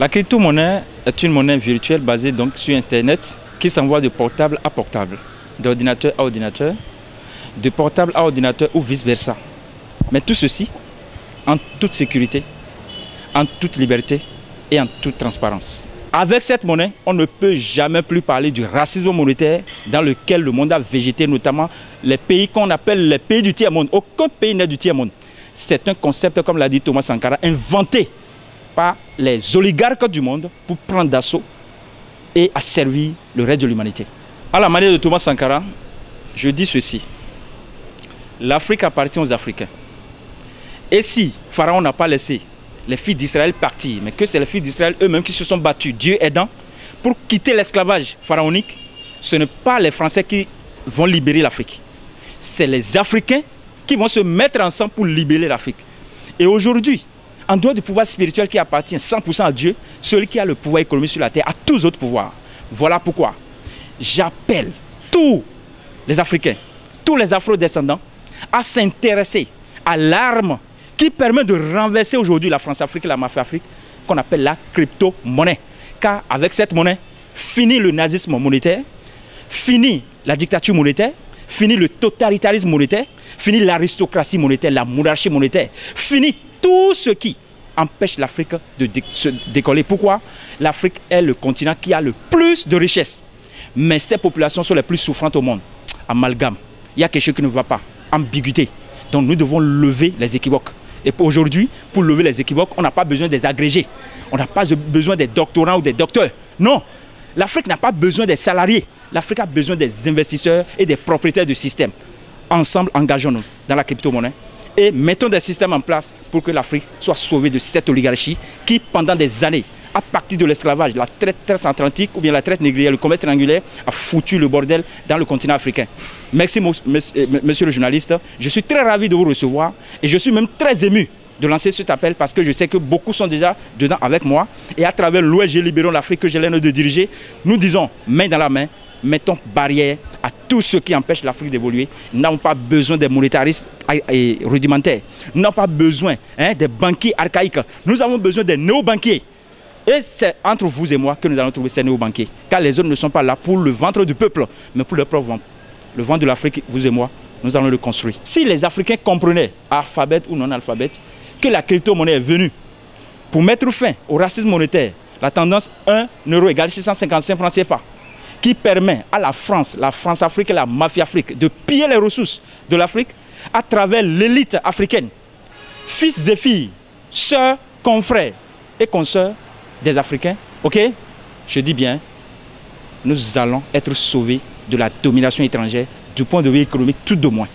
La crypto-monnaie est une monnaie virtuelle basée donc sur Internet qui s'envoie de portable à portable, d'ordinateur à ordinateur, de portable à ordinateur ou vice-versa. Mais tout ceci en toute sécurité, en toute liberté et en toute transparence. Avec cette monnaie, on ne peut jamais plus parler du racisme monétaire dans lequel le monde a végété, notamment les pays qu'on appelle les pays du tiers-monde. Aucun pays n'est du tiers-monde. C'est un concept, comme l'a dit Thomas Sankara, inventé par les oligarques du monde pour prendre d'assaut et asservir le reste de l'humanité. À la manière de Thomas Sankara, je dis ceci. L'Afrique appartient aux Africains. Et si Pharaon n'a pas laissé les filles d'Israël partir, mais que c'est les filles d'Israël eux-mêmes qui se sont battus, Dieu aidant, pour quitter l'esclavage pharaonique, ce n'est pas les Français qui vont libérer l'Afrique. C'est les Africains qui vont se mettre ensemble pour libérer l'Afrique. Et aujourd'hui, en dehors du pouvoir spirituel qui appartient 100% à Dieu, celui qui a le pouvoir économique sur la terre a tous les autres pouvoirs. Voilà pourquoi j'appelle tous les Africains, tous les Afro-descendants à s'intéresser à l'arme qui permet de renverser aujourd'hui la France-Afrique et la mafia-Afrique, qu'on appelle la crypto-monnaie. Car avec cette monnaie, finit le nazisme monétaire, finit la dictature monétaire, finit le totalitarisme monétaire, finit l'aristocratie monétaire, la monarchie monétaire, finit tout ce qui empêche l'Afrique de se décoller. Pourquoi? L'Afrique est le continent qui a le plus de richesses. Mais ces populations sont les plus souffrantes au monde. Amalgame. Il y a quelque chose qui ne va pas. Ambiguïté. Donc nous devons lever les équivoques. Et aujourd'hui, pour lever les équivoques, on n'a pas besoin des agrégés. On n'a pas besoin des doctorants ou des docteurs. Non. L'Afrique n'a pas besoin des salariés. L'Afrique a besoin des investisseurs et des propriétaires du système. Ensemble, engageons-nous dans la crypto-monnaie et mettons des systèmes en place pour que l'Afrique soit sauvée de cette oligarchie qui, pendant des années, à partir de l'esclavage, la traite transatlantique ou bien la traite négrière, le commerce triangulaire, a foutu le bordel dans le continent africain. Merci, monsieur le journaliste. Je suis très ravi de vous recevoir et je suis même très ému de lancer cet appel parce que je sais que beaucoup sont déjà dedans avec moi. Et à travers l'ONG Libérons l'Afrique que j'ai l'honneur de diriger, nous disons main dans la main, mettons barrière à tous ceux qui empêchent l'Afrique d'évoluer. Nous n'avons pas besoin des monétaristes rudimentaires. Nous n'avons pas besoin des banquiers archaïques. Nous avons besoin des néo-banquiers. Et c'est entre vous et moi que nous allons trouver ces néo-banquiers. Car les autres ne sont pas là pour le ventre du peuple, mais pour leur propre ventre. Le ventre de l'Afrique, vous et moi, nous allons le construire. Si les Africains comprenaient, alphabète ou non-alphabète, que la crypto-monnaie est venue pour mettre fin au racisme monétaire, la tendance 1 euro égale 655 francs CFA, qui permet à la France-Afrique et la mafia-Afrique de piller les ressources de l'Afrique à travers l'élite africaine, fils et filles, sœurs, confrères et consoeurs des Africains, ok? Je dis bien, nous allons être sauvés de la domination étrangère du point de vue économique tout de moins.